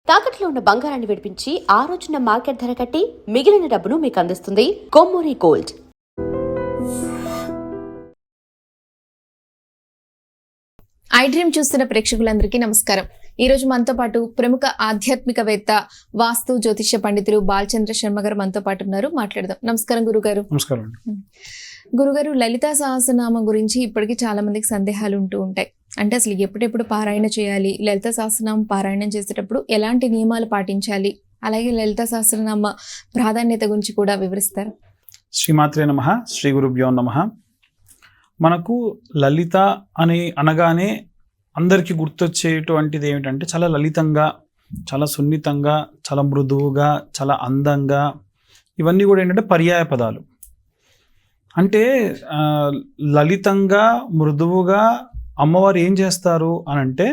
తాకట్లో ఉన్న బంగారాన్ని విడిపించి ఆ రోజున మార్కెట్ ధర కట్టి మిగిలిన డబ్బును మీకు అందిస్తుంది కొమ్మూరి గోల్డ్. ఐ డ్రీమ్ చూస్తున్న ప్రేక్షకులందరికీ నమస్కారం. ఈ రోజు మనతో పాటు ప్రముఖ ఆధ్యాత్మికవేత్త, వాస్తు జ్యోతిష్య పండితులు బాలచంద్ర శర్మ గారు మనతో పాటు ఉన్నారు. మాట్లాడదాం. నమస్కారం గురుగారు. నమస్కారం. గురుగారు, లలితా సహస్రనామం గురించి ఇప్పటికీ చాలా మందికి సందేహాలు ఉంటూ ఉంటాయి. అంటే అసలు ఎప్పుడెప్పుడు పారాయణ చేయాలి, లలితా సహస్రనామం పారాయణం చేసేటప్పుడు ఎలాంటి నియమాలు పాటించాలి, అలాగే లలితా సహస్రనామ ప్రాధాన్యత గురించి కూడా వివరిస్తారు. శ్రీమాత్రే నమః. శ్రీ గురుభ్యో నమః. మనకు లలిత అని అనగానే అందరికీ గుర్తొచ్చేటువంటిది ఏమిటంటే చాలా లలితంగా, చాలా సున్నితంగా, చాలా మృదువుగా, చాలా అందంగా, ఇవన్నీ కూడా ఏంటంటే పర్యాయ పదాలు. అంటే లలితంగా, మృదువుగా అమ్మవారు ఏం చేస్తారు అనంటే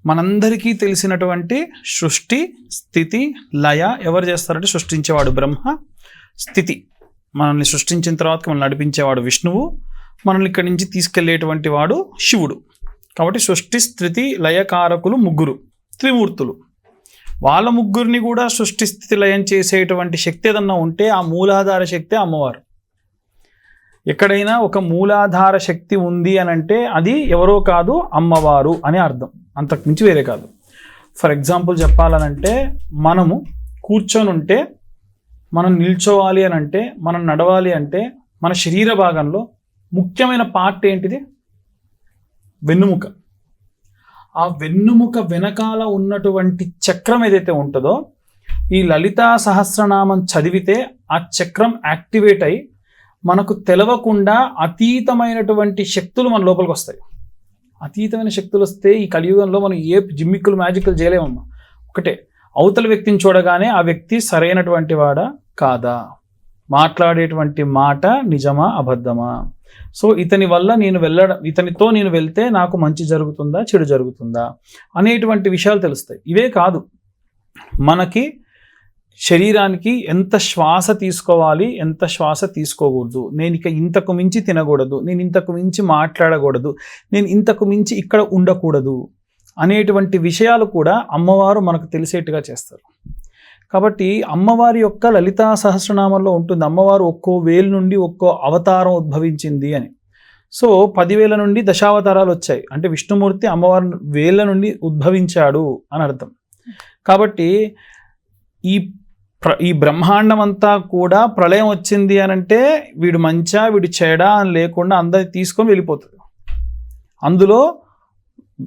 మనందరికీ తెలిసినటువంటి సృష్టి, స్థితి, లయ ఎవరు చేస్తారంటే సృష్టించేవాడు బ్రహ్మ, స్థితి మనల్ని సృష్టించిన తర్వాత మనల్ని నడిపించేవాడు విష్ణువు, మనల్ని ఇక్కడి నుంచి తీసుకెళ్లేటువంటి వాడు శివుడు. కాబట్టి సృష్టి, స్థితి, లయకారకులు ముగ్గురు త్రిమూర్తులు. వాళ్ళ ముగ్గురిని కూడా సృష్టి, స్థితి, లయం చేసేటువంటి శక్తి ఏదన్నా ఉంటే ఆ మూలాధార శక్తి అమ్మవారు. ఎక్కడైనా ఒక మూలాధార శక్తి ఉంది అని అంటే అది ఎవరో కాదు, అమ్మవారు అని అర్థం, అంతకుమించి వేరే కాదు. ఫర్ ఎగ్జాంపుల్ చెప్పాలనంటే మనము కూర్చొని ఉంటే, మనం నిల్చోవాలి అని అంటే, మనం నడవాలి అంటే మన శరీర భాగంలో ముఖ్యమైన పార్ట్ ఏంటిది? వెన్నుముక. ఆ వెన్నుముక వెనకాల ఉన్నటువంటి చక్రం ఏదైతే ఉంటుందో, ఈ లలితా సహస్రనామం చదివితే ఆ చక్రం యాక్టివేట్ అయి మనకు తెలవకుండా అతీతమైనటువంటి శక్తులు మన లోపలికి వస్తాయి. అతీతమైన శక్తులు వస్తే ఈ కలియుగంలో మనం ఏ జిమ్మిక్కులు, మ్యాజిక్లు చేయలేమమ్మా. ఒకటే, అవతల వ్యక్తిని చూడగానే ఆ వ్యక్తి సరైనటువంటి వాడా కాదా, మాట్లాడేటువంటి మాట నిజమా అబద్ధమా, సో ఇతనితో నేను వెళ్తే నాకు మంచి జరుగుతుందా, చెడు జరుగుతుందా అనేటువంటి విషయాలు తెలుస్తాయి. ఇవే కాదు, మనకి శరీరానికి ఎంత శ్వాస తీసుకోవాలి, ఎంత శ్వాస తీసుకోకూడదు, నేను ఇక ఇంతకు మించి తినకూడదు, నేను ఇంతకు మించి మాట్లాడకూడదు, నేను ఇంతకు మించి ఇక్కడ ఉండకూడదు అనేటువంటి విషయాలు కూడా అమ్మవారు మనకు తెలిసేట్టుగా చేస్తారు. కాబట్టి అమ్మవారి యొక్క లలితా సహస్రనామంలో ఉంటుంది అమ్మవారు ఒక్కో వేలు నుండి ఒక్కో అవతారం ఉద్భవించింది అని. సో 10,000 నుండి దశావతారాలు వచ్చాయి అంటే విష్ణుమూర్తి అమ్మవారి వేళ్ళ నుండి ఉద్భవించాడు అని అర్థం. కాబట్టి ఈ బ్రహ్మాండం అంతా కూడా ప్రళయం వచ్చింది అని అంటే వీడు మంచా వీడు చెడా అని లేకుండా అందరిని తీసుకొని వెళ్ళిపోతుంది. అందులో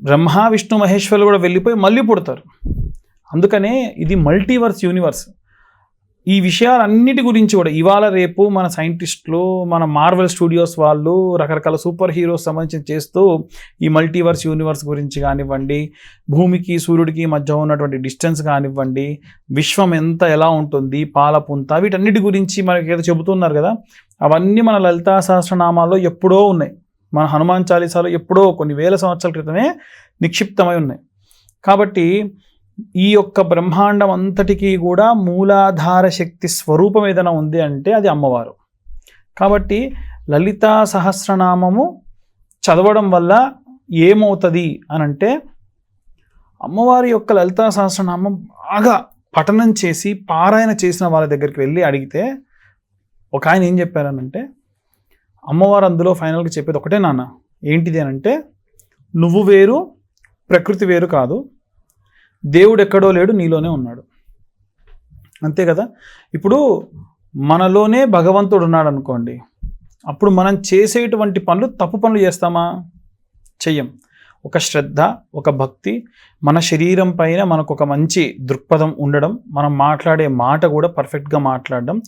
బ్రహ్మ, విష్ణు, మహేశ్వరులు కూడా వెళ్ళిపోయి మళ్ళీ పుడతారు. అందుకనే ఇది మల్టీవర్స్ యూనివర్స్. ఈ విషయాలన్నిటి గురించి కూడా ఇవాళ రేపు మన సైంటిస్టులు, మన మార్వెల్ స్టూడియోస్ వాళ్ళు రకరకాల సూపర్ హీరోస్ సంబంధించి చేస్తూ ఈ మల్టీవర్స్ యూనివర్స్ గురించి కానివ్వండి, భూమికి సూర్యుడికి మధ్య ఉన్నటువంటి డిస్టెన్స్ కానివ్వండి, విశ్వం ఎలా ఉంటుంది, పాలపుంత, వీటన్నిటి గురించి మనకి ఏదో చెబుతున్నారు కదా, అవన్నీ మన లలితా సహస్రనామాల్లో ఎప్పుడో ఉన్నాయి. మన హనుమాన్ చాలీసాలో ఎప్పుడో కొన్ని వేల సంవత్సరాల క్రితమే నిక్షిప్తమై ఉన్నాయి. కాబట్టి ఈ యొక్క బ్రహ్మాండం అంతటికీ కూడా మూలాధార శక్తి స్వరూపం ఏదైనా ఉంది అంటే అది అమ్మవారు. కాబట్టి లలితా సహస్రనామము చదవడం వల్ల ఏమవుతుంది అని అంటే, అమ్మవారి యొక్క లలితా సహస్రనామం బాగా పఠనం చేసి పారాయణ చేసిన వాళ్ళ దగ్గరికి వెళ్ళి అడిగితే ఒక ఆయన ఏం చెప్పారనంటే, అమ్మవారు అందులో ఫైనల్గా చెప్పేది ఒకటే నాన్న, ఏంటిది అని అంటే, నువ్వు వేరు, ప్రకృతి వేరు కాదు, దేవుడు ఎక్కడో లేడు, నీలోనే ఉన్నాడు. అంతే కదా. ఇప్పుడు మనలోనే భగవంతుడు ఉన్నాడు అనుకోండి, అప్పుడు మనం చేసేటువంటి పనులు తప్పు పనులు చేస్తామా? చెయ్యం. ఒక శ్రద్ధ, ఒక భక్తి, మన శరీరం పైన మనకు ఒక మంచి దృక్పథం ఉండడం, మనం మాట్లాడే మాట కూడా పర్ఫెక్ట్గా మాట్లాడడం,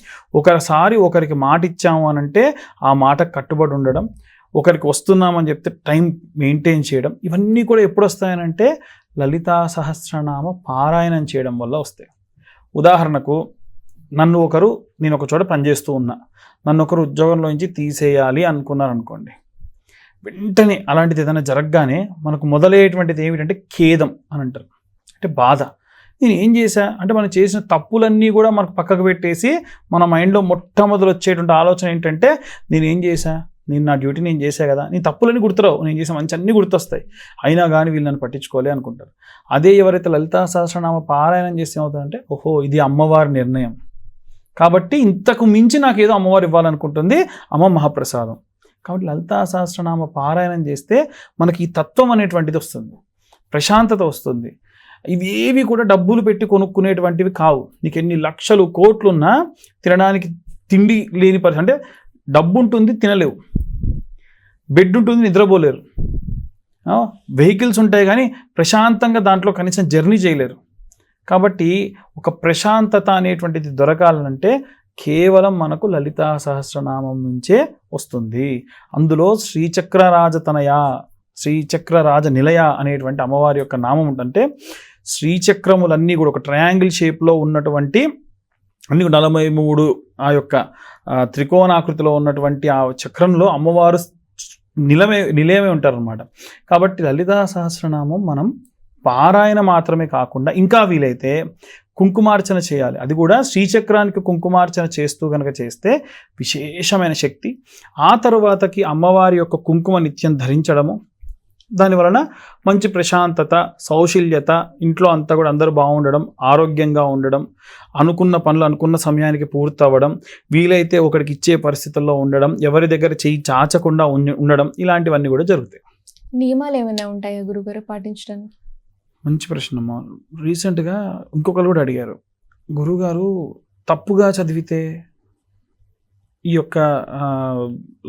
ఒకసారి ఒకరికి మాట ఇచ్చాము అనంటే ఆ మాటకు కట్టుబడి ఉండడం, ఒకరికి వస్తున్నామని చెప్తే టైం మెయింటైన్ చేయడం, ఇవన్నీ కూడా ఎప్పుడు వస్తాయనంటే లలితా సహస్రనామ పారాయణం చేయడం వల్ల వస్తాయి. ఉదాహరణకు నేను ఒక చోట పనిచేస్తూ ఉన్నా, నన్ను ఒకరు ఉద్యోగంలోంచి తీసేయాలి అనుకున్నారనుకోండి, వెంటనే అలాంటిది ఏదైనా జరగగానే మనకు మొదలయ్యేటువంటిది ఏమిటంటే ఖేదం అని అంటారు, అంటే బాధ. నేను ఏం చేశా అంటే, మనం చేసిన తప్పులన్నీ కూడా మనకు పక్కకు పెట్టేసి మన మైండ్లో మొట్టమొదలు వచ్చేటువంటి ఆలోచన ఏంటంటే, నేను ఏం చేశా, నేను నా డ్యూటీ నేను చేసా కదా, నీ తప్పులని గుర్తురావు, నేను చేసే మంచి అన్నీ గుర్తొస్తాయి, అయినా కానీ వీళ్ళు నన్ను పట్టించుకోలే అనుకుంటారు. అదే ఎవరైతే లలితా సహస్రనామ పారాయణం చేస్తే ఏమవుతుందంటే, ఓహో ఇది అమ్మవారి నిర్ణయం కాబట్టి ఇంతకు మించి నాకు ఏదో అమ్మవారు ఇవ్వాలనుకుంటుంది, అమ్మ మహాప్రసాదం. కాబట్టి లలితా సహస్రనామ పారాయణం చేస్తే మనకి ఈ తత్వం అనేటువంటిది వస్తుంది, ప్రశాంతత వస్తుంది. ఇవేవి కూడా డబ్బులు పెట్టి కొనుక్కునేటువంటివి కావు. నీకు ఎన్ని లక్షలు కోట్లున్నా తినడానికి తిండి లేని పరిస్థితి, అంటే డబ్బు ఉంటుంది తినలేవు, బెడ్ ఉంటుంది నిద్రపోలేరు, వెహికల్స్ ఉంటాయి కానీ ప్రశాంతంగా దాంట్లో కనీసం జర్నీ చేయలేరు. కాబట్టి ఒక ప్రశాంతత అనేటువంటిది దొరకాలంటే కేవలం మనకు లలితా సహస్రనామం నుంచే వస్తుంది. అందులో శ్రీచక్రరాజతనయ, శ్రీచక్రరాజ నిలయ అనేటువంటి అమ్మవారి యొక్క నామం ఉంటుంటే, శ్రీచక్రములన్నీ కూడా ఒక ట్రయాంగిల్ షేప్లో ఉన్నటువంటి అన్ని 43 ఆ యొక్క త్రికోణాకృతిలో ఉన్నటువంటి ఆ చక్రంలో అమ్మవారు నిలయమే ఉంటారనమాట. కాబట్టి లలితా సహస్రనామం మనం పారాయణ మాత్రమే కాకుండా ఇంకా వీలైతే కుంకుమార్చన చేయాలి. అది కూడా శ్రీచక్రానికి కుంకుమార్చన చేస్తూ కనుక చేస్తే విశేషమైన శక్తి. ఆ తరువాతకి అమ్మవారి యొక్క కుంకుమ నిత్యం ధరించడము, దానివలన మంచి ప్రశాంతత, సౌశల్యత, ఇంట్లో అంతా కూడా అందరూ బాగుండడం, ఆరోగ్యంగా ఉండడం, అనుకున్న పనులు అనుకున్న సమయానికి పూర్తి అవ్వడం, వీలైతే ఒకరికి ఇచ్చే పరిస్థితుల్లో ఉండడం, ఎవరి దగ్గర చేయి చాచకుండా ఉండడం, ఇలాంటివన్నీ కూడా జరుగుతాయి. నియమాలు ఏమైనా ఉంటాయా గురుగారు పాటించడానికి? మంచి ప్రశ్న. రీసెంట్గా ఇంకొకరు కూడా అడిగారు, గురుగారు తప్పుగా చదివితే ఈ యొక్క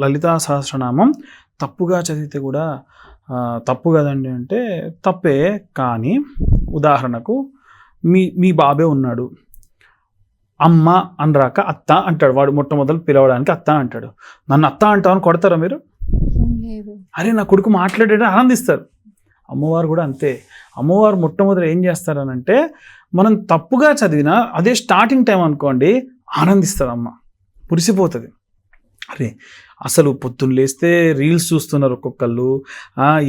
లలితా సహస్రనామం తప్పుగా చదివితే కూడా తప్పు కదండి అంటే, తప్పే. కానీ ఉదాహరణకు మీ బాబే ఉన్నాడు, అమ్మ అనరాక అత్త అంటాడు, వాడు మొట్టమొదలు పిలవడానికి అత్త అంటాడు. నన్ను అత్త అంటామని కొడతారా మీరు? అరే నా కొడుకు మాట్లాడేటప్పుడు ఆనందిస్తారు. అమ్మవారు కూడా అంతే. అమ్మవారు మొట్టమొదటి ఏం చేస్తారనంటే, మనం తప్పుగా చదివినా అదే స్టార్టింగ్ టైం అనుకోండి, ఆనందిస్తారు అమ్మ, పురిసిపోతుంది. అరే అసలు పొద్దున్న లేస్తే రీల్స్ చూస్తున్నారు ఒక్కొక్కళ్ళు,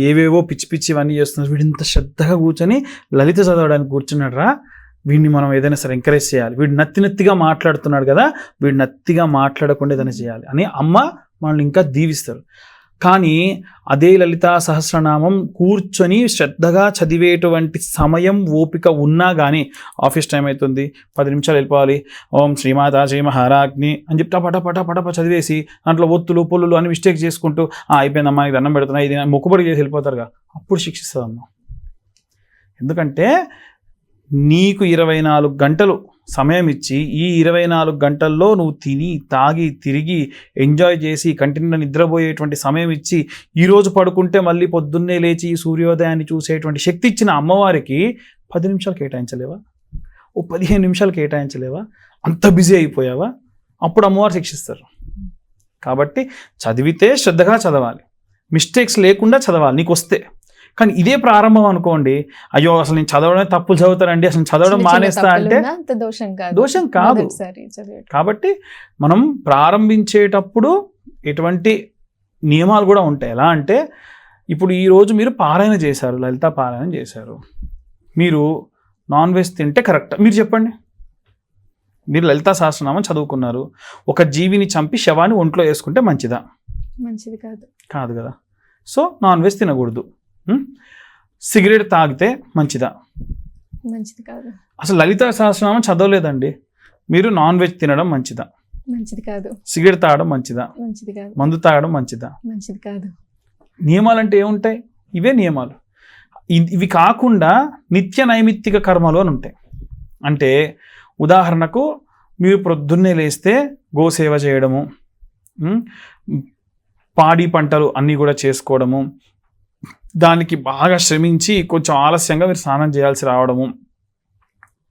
ఏవేవో పిచ్చి పిచ్చి ఇవన్నీ చేస్తున్నారు, వీడు ఇంత శ్రద్ధగా కూర్చొని లలిత చదవడానికి కూర్చున్నాడు రా, వీడిని మనం ఏదైనా సరే ఎంకరేజ్ చేయాలి, వీడు నత్తిగా మాట్లాడుతున్నాడు కదా, వీడు నత్తిగా మాట్లాడకుండా ఏదైనా చేయాలి అని అమ్మ మనల్ని ఇంకా దీవిస్తారు. కానీ అదే లలితా సహస్రనామం కూర్చొని శ్రద్ధగా చదివేటువంటి సమయం ఓపిక ఉన్నా కానీ, ఆఫీస్ టైం అవుతుంది 10 నిమిషాలు వెళ్ళిపోవాలి, ఓం శ్రీమాతా శ్రీ మహారాజ్ని అని చెప్పి పట చదివేసి దాంట్లో ఒత్తులు పొల్లులు అని మిస్టేక్ చేసుకుంటూ అయిపోయిందమ్మా నీకు దండం పెడుతున్నా ఇది మొక్కుబడి చేసి వెళ్ళిపోతారుగా, అప్పుడు శిక్షిస్తుందమ్మా. ఎందుకంటే నీకు 24 గంటలు సమయం ఇచ్చి, ఈ 24 గంటల్లో నువ్వు తిని తాగి తిరిగి ఎంజాయ్ చేసి కంటిన్యూ నిద్రపోయేటువంటి సమయం ఇచ్చి, ఈరోజు పడుకుంటే మళ్ళీ పొద్దున్నే లేచి ఈ సూర్యోదయాన్ని చూసేటువంటి శక్తి ఇచ్చిన అమ్మవారికి 10 నిమిషాలు కేటాయించలేవా? ఓ 15 నిమిషాలు కేటాయించలేవా? అంత బిజీ అయిపోయావా? అప్పుడు అమ్మవారు శిక్షిస్తారు. కాబట్టి చదివితే శ్రద్ధగా చదవాలి, మిస్టేక్స్ లేకుండా చదవాలి నీకు వస్తే. కానీ ఇదే ప్రారంభం అనుకోండి, అయ్యో అసలు నేను చదవడమే తప్పులు చదువుతానండి, అసలు చదవడం మానేస్తా అంటే దోషం కాదు. కాబట్టి మనం ప్రారంభించేటప్పుడు ఎటువంటి నియమాలు కూడా ఉంటాయి. ఎలా అంటే, ఇప్పుడు ఈరోజు మీరు పారాయణ చేశారు, లలిత పారాయణ చేశారు, మీరు నాన్ వెజ్ తింటే కరెక్ట్? మీరు చెప్పండి. మీరు లలితా సహస్రనామం చదువుకున్నారు, ఒక జీవిని చంపి శవాన్ని ఒంట్లో వేసుకుంటే మంచిదా? మంచిది కాదు కదా. సో నాన్ వెజ్ తినకూడదు. సిగరెట్ తాగితే మంచిదా? మంచిది కాదు. అసలు లలితా సహస్రనామం చదవలేదండి, మీరు నాన్ వెజ్ తినడం మంచిదా? మంచిది కాదు. సిగరెట్ తాగడం మంచిదా? మంచిది కాదు. మందు తాగడం మంచిదా? మంచిది కాదు. నియమాలు అంటే ఏముంటాయి? ఇవే నియమాలు. ఇవి కాకుండా నిత్య నైమిత్తిక కర్మలు అని ఉంటాయి. అంటే ఉదాహరణకు మీరు ప్రొద్దున్నే లేస్తే గోసేవ చేయడము, పాడి పంటలు అన్నీ కూడా చేసుకోవడము, దానికి బాగా శ్రమించి కొంచెం ఆలస్యంగా మీరు స్నానం చేయాల్సి రావడము,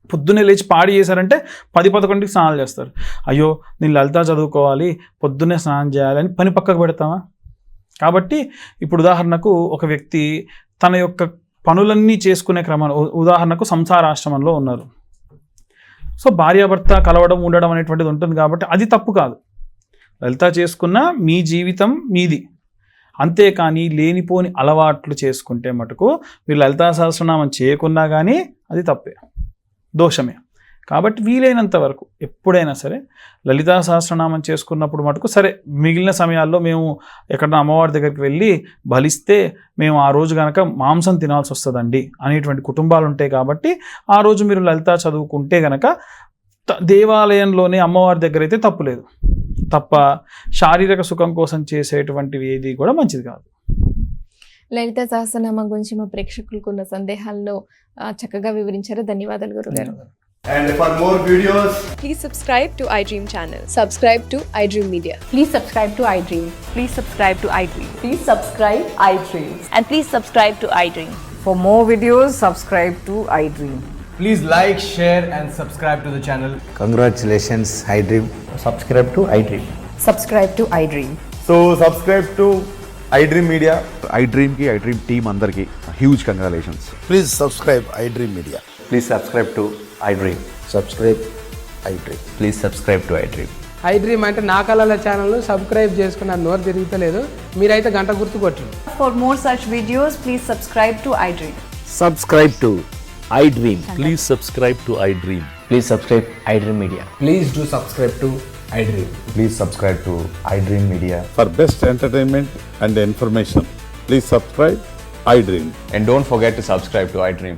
పొద్దున్నే లేచి పాడి చేశారంటే 10-11కి స్నానాలు చేస్తారు. అయ్యో నేను లలిత చదువుకోవాలి, పొద్దున్నే స్నానం చేయాలని పని పక్కకు పెడతామా? కాబట్టి ఇప్పుడు ఉదాహరణకు ఒక వ్యక్తి తన యొక్క పనులన్నీ చేసుకునే క్రమంలో, ఉదాహరణకు సంసారాశ్రమంలో ఉన్నారు, సో భార్యాభర్త కలవడం ఉండడం అనేటువంటిది ఉంటుంది కాబట్టి అది తప్పు కాదు. లలిత చేసుకున్న మీ జీవితం మీది, అంతేకాని లేనిపోని అలవాట్లు చేసుకుంటే మటుకు మీరు లలితా సహస్రనామం చేయకున్నా కానీ అది తప్పే, దోషమే. కాబట్టి వీలైనంత వరకు ఎప్పుడైనా సరే లలితా సహస్రనామం చేసుకున్నప్పుడు మటుకు సరే మిగిలిన సమయాల్లో మేము ఎక్కడన్నా అమ్మవారి దగ్గరికి వెళ్ళి బలిస్తే మేము ఆ రోజు కనుక మాంసం తినాల్సి వస్తుందండి అనేటువంటి కుటుంబాలు ఉంటాయి. కాబట్టి ఆ రోజు మీరు లలిత చదువుకుంటే కనుక దేవాలయంలోనే అమ్మవారి దగ్గర అయితే తప్పులేదు, తప్ప శారీరక సుఖం కోసం చేసేటువంటివి ఏది కూడా మంచిది కాదు. లలిత సహస్రనామం గురించి మా ప్రేక్షకులకు ఉన్న సందేహాలను చక్కగా వివరించారు. ధన్యవాదాలు గురుగారు. And for more videos, Please subscribe to iDream channel. Subscribe to iDream Media. Please subscribe to iDream. Please subscribe to iDream. Please subscribe iDream. And please subscribe to iDream. For more videos, subscribe to iDream. please like, share, and subscribe to the channel. Congratulations, iDream. Subscribe to iDream. Subscribe to iDream. So subscribe to iDream Media. iDream team అందరికి huge congratulations. Please subscribe iDream Media. Please subscribe to iDream. Subscribe iDream. Please subscribe to iDream. iDream అంటే నా కళల ఛానల్ను subscribe చేసుకున్న నోరు తిరుగుతలేదు, మీరైతే గంట గుర్తు కొట్టండి. For more such videos, please subscribe to iDream. Subscribe to iDream. Please subscribe to iDream. Please subscribe iDream Media. Please do subscribe to iDream. Please subscribe to iDream Media. For best entertainment and information, please subscribe iDream. And don't forget to subscribe to iDream.